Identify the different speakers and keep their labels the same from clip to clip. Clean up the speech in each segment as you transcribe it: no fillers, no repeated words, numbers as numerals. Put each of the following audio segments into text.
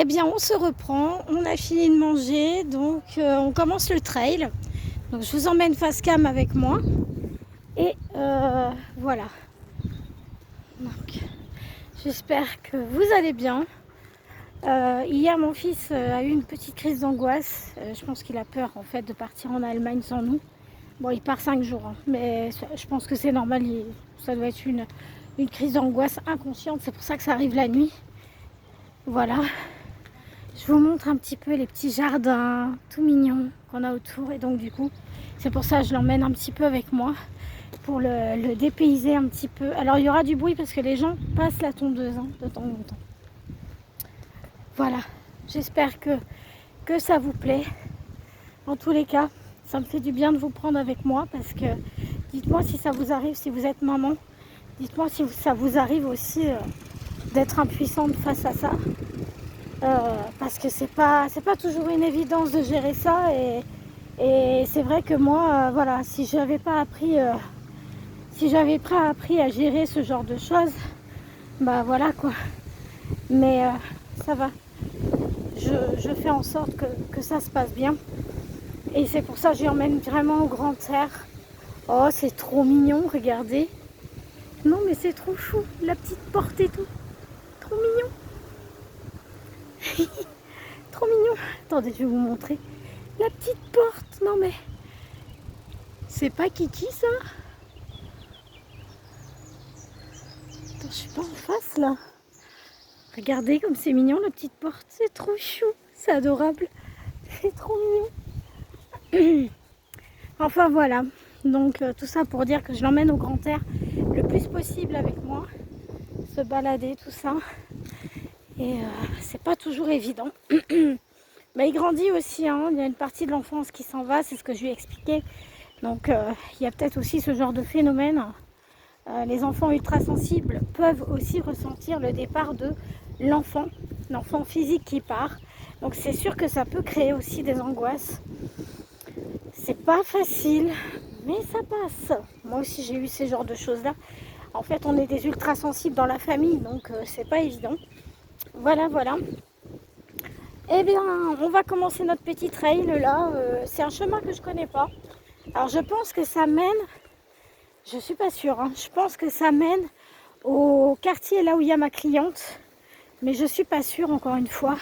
Speaker 1: Eh bien, on se reprend, on a fini de manger, donc on commence le trail. Donc je vous emmène face cam avec moi. Et voilà. Donc, j'espère que vous allez bien. Hier, mon fils a eu une petite crise d'angoisse. Je pense qu'il a peur en fait de partir en Allemagne sans nous. Bon, il part 5 jours, hein, mais je pense que c'est normal. Ça doit être une crise d'angoisse inconsciente. C'est pour ça que ça arrive la nuit. Voilà. Je vous montre un petit peu les petits jardins tout mignons qu'on a autour. Et donc du coup, c'est pour ça que je l'emmène un petit peu avec moi pour le dépayser un petit peu. Alors il y aura du bruit parce que les gens passent la tondeuse de temps en temps. Voilà, j'espère que ça vous plaît. En tous les cas, ça me fait du bien de vous prendre avec moi parce que dites-moi si ça vous arrive, si vous êtes maman. Dites-moi si ça vous arrive aussi d'être impuissante face à ça. Parce que c'est pas toujours une évidence de gérer ça et c'est vrai que moi voilà, si j'avais pas appris à gérer ce genre de choses, bah voilà quoi. Mais ça va, je fais en sorte que ça se passe bien et c'est pour ça que j'y emmène vraiment au grand air. Oh, c'est trop mignon, regardez. Non mais c'est trop chou, la petite porte et tout, trop mignon. Trop mignon. Attendez, je vais vous montrer. La petite porte. Non mais, c'est pas Kiki ça? Attends, je suis pas en face là. Regardez comme c'est mignon la petite porte. C'est trop chou. C'est adorable. C'est trop mignon. Enfin voilà. Donc tout ça pour dire que je l'emmène au grand air le plus possible avec moi. Se balader, tout ça. Et c'est pas toujours évident. Mais il grandit aussi, hein. Il y a une partie de l'enfance qui s'en va, c'est ce que je lui ai expliqué. Donc il y a peut-être aussi ce genre de phénomène. Les enfants ultra-sensibles peuvent aussi ressentir le départ de l'enfant physique qui part. Donc c'est sûr que ça peut créer aussi des angoisses. C'est pas facile, mais ça passe. Moi aussi j'ai eu ces genres de choses-là. En fait, on est des ultra-sensibles dans la famille, donc c'est pas évident. Voilà, voilà. Eh bien, on va commencer notre petit trail là. C'est un chemin que je connais pas. Alors je pense que ça mène, je suis pas sûre, hein, je pense que ça mène au quartier là où il y a ma cliente. Mais je suis pas sûre encore une fois.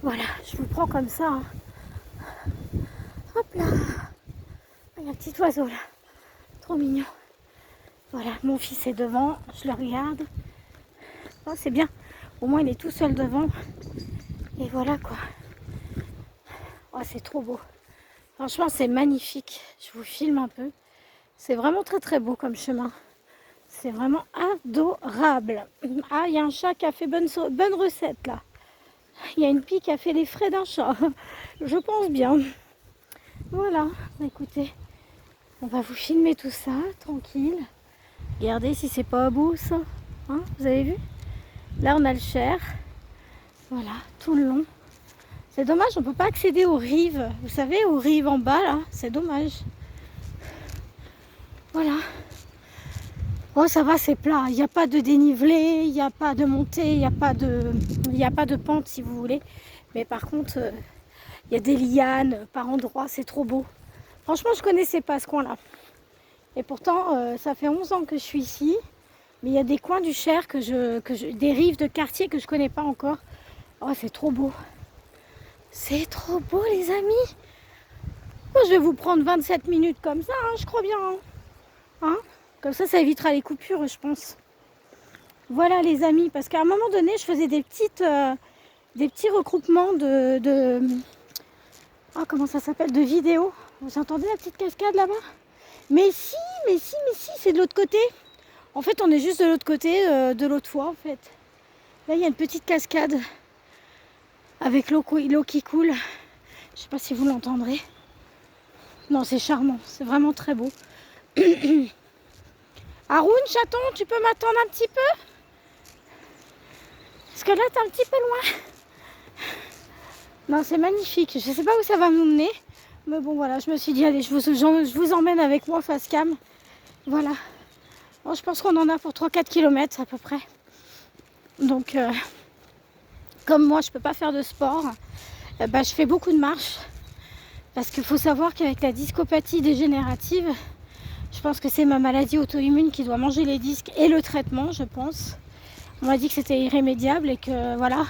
Speaker 1: Voilà, je vous prends comme ça. Hein. Hop là. Il y a un petit oiseau là. Trop mignon. Voilà, mon fils est devant, je le regarde. Oh, c'est bien. Au moins il est tout seul devant. Et voilà quoi. Oh, c'est trop beau. Franchement, c'est magnifique. Je vous filme un peu. C'est vraiment très très beau comme chemin. C'est vraiment adorable. Ah, il y a un chat qui a fait bonne recette là. Il y a une pie qui a fait les frais d'un chat. Je pense bien. Voilà, écoutez, on va vous filmer tout ça, tranquille. Regardez si c'est pas beau ça. Hein, vous avez vu? Là, on a le Cher. Voilà, tout le long. C'est dommage, on peut pas accéder aux rives. Vous savez, aux rives en bas là, c'est dommage. Voilà. Oh, ça va, c'est plat. Il n'y a pas de dénivelé, il n'y a pas de montée, il n'y a pas de pente si vous voulez. Mais par contre, il y a des lianes par endroits, c'est trop beau. Franchement, je connaissais pas ce coin-là. Et pourtant, ça fait 11 ans que je suis ici. Mais il y a des coins du Cher, des rives de quartier que je connais pas encore. Oh, c'est trop beau. C'est trop beau, les amis. Moi, je vais vous prendre 27 minutes comme ça, hein, je crois bien. Hein, comme ça évitera les coupures, je pense. Voilà, les amis. Parce qu'à un moment donné, je faisais des petits regroupements oh, comment ça s'appelle? De vidéos. Vous entendez la petite cascade là-bas? Mais si, c'est de l'autre côté. En fait, on est juste de l'autre côté, de l'autre fois, en fait. Là, il y a une petite cascade avec l'eau qui coule. Je sais pas si vous l'entendrez. Non, c'est charmant. C'est vraiment très beau. Haroun, chaton, tu peux m'attendre un petit peu? Parce que là, t'es un petit peu loin. Non, c'est magnifique. Je sais pas où ça va nous mener. Mais bon, voilà, je me suis dit, allez, je vous emmène avec moi face cam. Voilà. Bon, je pense qu'on en a pour 3-4 km à peu près. Donc, comme moi je peux pas faire de sport, je fais beaucoup de marche. Parce qu'il faut savoir qu'avec la discopathie dégénérative, je pense que c'est ma maladie auto-immune qui doit manger les disques et le traitement, je pense. On m'a dit que c'était irrémédiable et que voilà.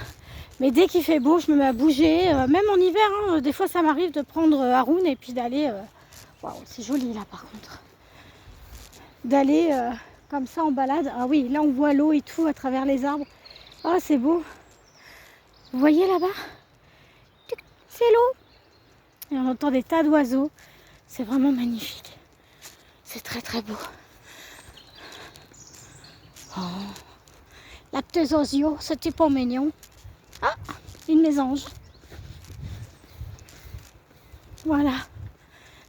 Speaker 1: Mais dès qu'il fait beau, je me mets à bouger. Même en hiver, hein, des fois ça m'arrive de prendre Haroun et puis d'aller... Waouh, c'est joli là par contre. D'aller comme ça en balade. Ah oui, là on voit l'eau et tout à travers les arbres. Oh, c'est beau. Vous voyez là-bas? C'est l'eau. Et on entend des tas d'oiseaux. C'est vraiment magnifique. C'est très très beau. Oh. La petite osio, c'était pas mignon. Ah, une mésange. Voilà.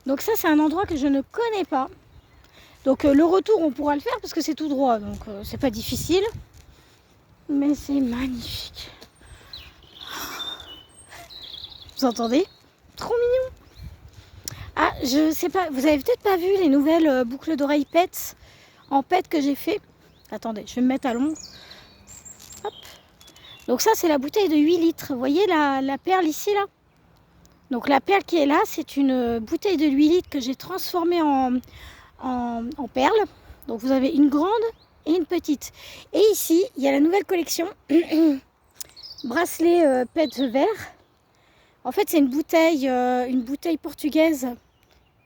Speaker 1: Donc ça, c'est un endroit que je ne connais pas. Donc le retour, on pourra le faire parce que c'est tout droit. Donc c'est pas difficile. Mais c'est magnifique. Vous entendez? Trop mignon. Ah, je sais pas, vous avez peut-être pas vu les nouvelles boucles d'oreilles PET en PET que j'ai fait. Attendez, je vais me mettre à l'ombre. Hop. Donc ça, c'est la bouteille de 8 litres. Vous voyez la perle ici, là? Donc la perle qui est là, c'est une bouteille de 8 litres que j'ai transformée en perle. Donc vous avez une grande et une petite. Et ici, il y a la nouvelle collection bracelet PET vert. En fait, c'est une bouteille portugaise,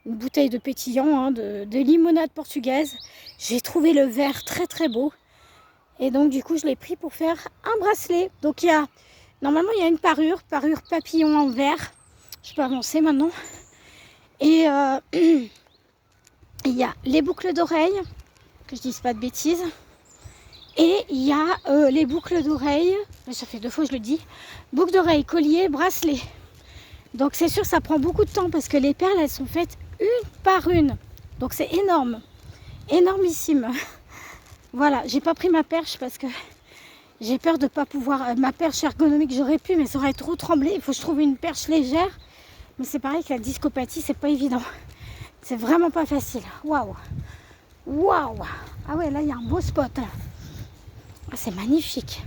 Speaker 1: une bouteille de pétillant, hein, de limonade portugaise. J'ai trouvé le verre très très beau. Et donc du coup, je l'ai pris pour faire un bracelet. Donc normalement, il y a une parure papillon en verre. Je peux avancer maintenant. Et il y a les boucles d'oreilles, que je dise pas de bêtises. Et il y a les boucles d'oreilles, ça fait 2 fois que je le dis, boucles d'oreilles, collier, bracelet. Donc c'est sûr, ça prend beaucoup de temps parce que les perles, elles sont faites une par une. Donc c'est énorme, énormissime. Voilà, j'ai pas pris ma perche parce que j'ai peur de pas pouvoir... ma perche ergonomique, j'aurais pu, mais ça aurait trop tremblé. Il faut que je trouve une perche légère. Mais c'est pareil que la discopathie, c'est pas évident. C'est vraiment pas facile. Waouh! Waouh! Ah ouais, là, il y a un beau spot. Ah, c'est magnifique.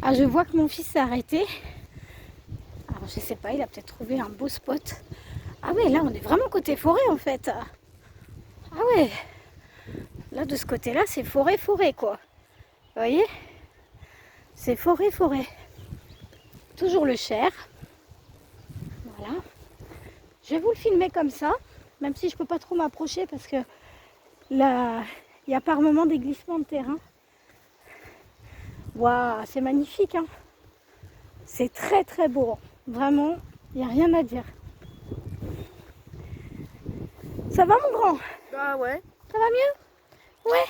Speaker 1: Ah, je vois que mon fils s'est arrêté. Alors, je sais pas, il a peut-être trouvé un beau spot. Ah ouais, là, on est vraiment côté forêt, en fait. Ah ouais. Là, de ce côté-là, c'est forêt, quoi. Vous voyez? C'est forêt. Toujours le Cher. Voilà. Je vais vous le filmer comme ça, même si je peux pas trop m'approcher parce que là, il y a par moments des glissements de terrain. Waouh, c'est magnifique, hein. C'est très très beau. Vraiment, il n'y a rien à dire. Ça va, mon grand?
Speaker 2: Bah ouais.
Speaker 1: Ça va mieux? Ouais.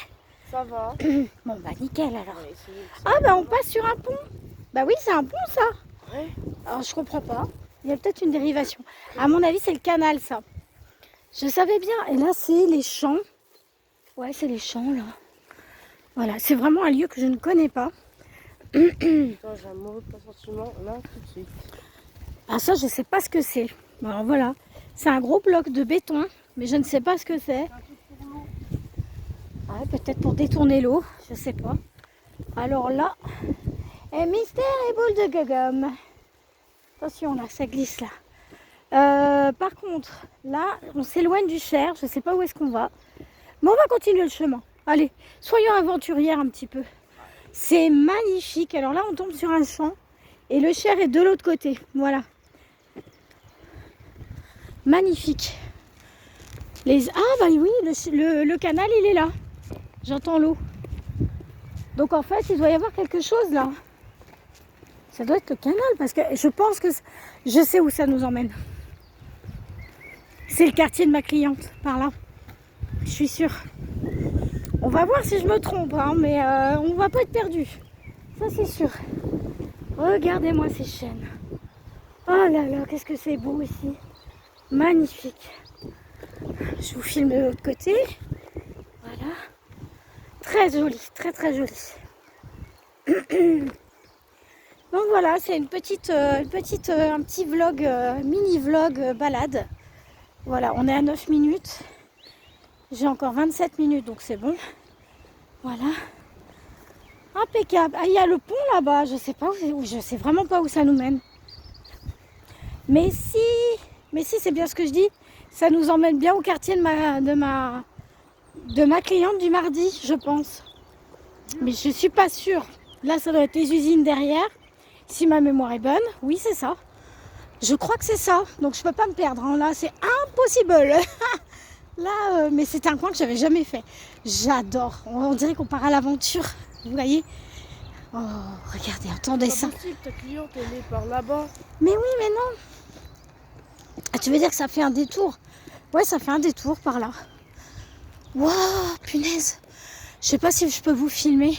Speaker 2: Ça va.
Speaker 1: Bon, bah nickel alors.
Speaker 2: Ouais,
Speaker 1: Ah, bah on passe sur un pont. Bah oui, c'est un pont, ça.
Speaker 2: Ouais.
Speaker 1: Alors, je comprends pas. Il y a peut-être une dérivation. À mon avis, c'est le canal, ça. Je savais bien. Et là, c'est les champs. Ouais, c'est les champs, là. Voilà, c'est vraiment un lieu que je ne connais pas.
Speaker 2: J'ai un mauvais pressentiment là tout de suite.
Speaker 1: Ah, ça, je sais pas ce que c'est. Bon, alors, voilà. C'est un gros bloc de béton, mais je ne sais pas ce que c'est. Ah, peut-être pour détourner l'eau, je sais pas. Alors là, et mystère et boule de gogomme. Attention, là, ça glisse là. Par contre, là, on s'éloigne du Cher. Je sais pas où est-ce qu'on va. Mais on va continuer le chemin. Allez, soyons aventurières un petit peu. C'est magnifique. Alors là, on tombe sur un champ. Et le Cher est de l'autre côté. Voilà. Magnifique. Ah bah oui, le canal, il est là. J'entends l'eau. Donc en fait, il doit y avoir quelque chose là. Ça doit être le canal parce que je pense que je sais où ça nous emmène. C'est le quartier de ma cliente, par là. Je suis sûre. On va voir si je me trompe, hein, mais on va pas être perdu. Ça c'est sûr. Regardez-moi ces chênes. Oh là là, qu'est-ce que c'est beau ici. Magnifique. Je vous filme de l'autre côté. Voilà. Très joli, très très joli. Donc voilà, c'est un petit vlog, mini vlog balade. Voilà, on est à 9 minutes. J'ai encore 27 minutes, donc c'est bon. Voilà. Impeccable. Ah, il y a le pont là-bas. Je sais pas je sais vraiment pas où ça nous mène. Mais si, c'est bien ce que je dis. Ça nous emmène bien au quartier de ma cliente du mardi, je pense. Mais je suis pas sûre. Là, ça doit être les usines derrière. Si ma mémoire est bonne, oui, c'est ça. Je crois que c'est ça. Donc je peux pas me perdre. Hein. Là, c'est impossible. Là, mais c'est un coin que j'avais jamais fait. J'adore. On dirait qu'on part à l'aventure. Vous voyez? Oh, regardez, entendez ça.
Speaker 2: C'est possible, ta cliente, elle est par là-bas.
Speaker 1: Mais oui, mais non. Ah, tu veux dire que ça fait un détour? Ouais, ça fait un détour par là. Waouh, punaise. Je sais pas si je peux vous filmer.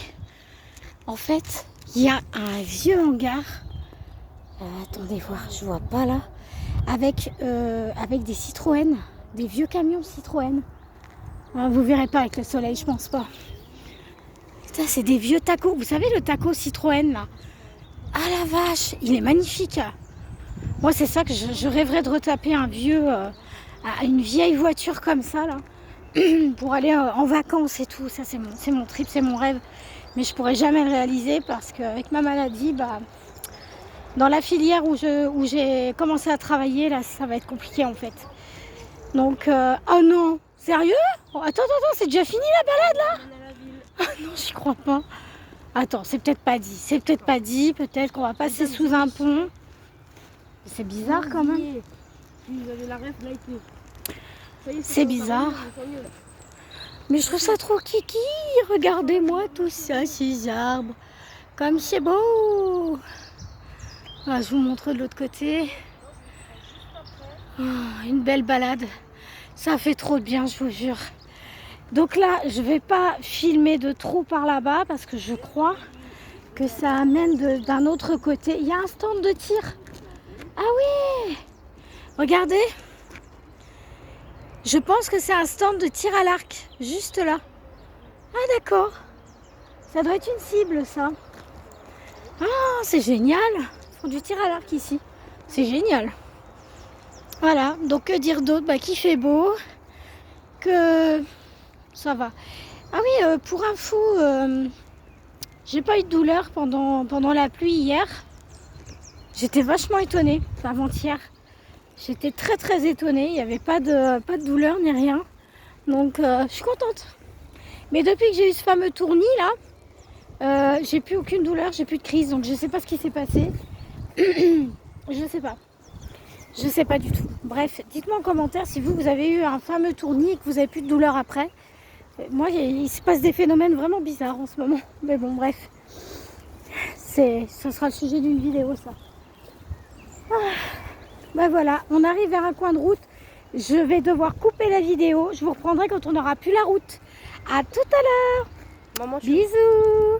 Speaker 1: En fait, il y a un vieux hangar. Attendez voir, je vois pas là. Avec des Citroën. Des vieux camions Citroën. Vous verrez pas avec le soleil, je pense pas. Putain, c'est des vieux tacos. Vous savez le taco Citroën là? Ah la vache, il est magnifique. Moi, c'est ça que je rêverais de retaper une vieille voiture comme ça là, pour aller en vacances et tout. Ça, c'est mon trip, c'est mon rêve. Mais je pourrais jamais le réaliser parce qu'avec ma maladie, dans la filière où j'ai commencé à travailler, là, ça va être compliqué en fait. Donc, oh non, sérieux? Oh, attends, c'est déjà fini la balade là? Oh non, j'y crois pas. Attends, c'est peut-être pas dit. Peut-être qu'on va passer sous un pont. C'est bizarre quand même.
Speaker 2: Vous avez la ref likée.
Speaker 1: C'est bizarre. Mais je trouve ça trop kiki. Regardez-moi tout ça, ces arbres. Comme c'est beau. Ah, je vous montre de l'autre côté. Oh, une belle balade. Ça fait trop de bien, je vous jure. Donc là, je vais pas filmer de trop par là-bas parce que je crois que ça amène d'un autre côté. Il y a un stand de tir. Ah oui! Regardez. Je pense que c'est un stand de tir à l'arc. Juste là. Ah d'accord. Ça doit être une cible, ça. Ah, c'est génial. Ils font du tir à l'arc ici. C'est génial. Voilà. Donc, que dire d'autre? Qu'il fait beau. Que ça va. Ah oui, pour info, j'ai pas eu de douleur pendant la pluie hier. J'étais vachement étonnée, avant-hier. J'étais très étonnée. Il n'y avait pas de douleur ni rien. Donc, je suis contente. Mais depuis que j'ai eu ce fameux tournis là, j'ai plus aucune douleur, j'ai plus de crise. Donc, je sais pas ce qui s'est passé. Je sais pas. Je sais pas du tout. Bref, dites-moi en commentaire si vous avez eu un fameux tournis et que vous avez plus de douleur après. Moi, il se passe des phénomènes vraiment bizarres en ce moment. Mais bon, bref. Ça sera le sujet d'une vidéo, ça. Voilà, on arrive vers un coin de route. Je vais devoir couper la vidéo. Je vous reprendrai quand on aura plus la route. À tout à l'heure. Bisous.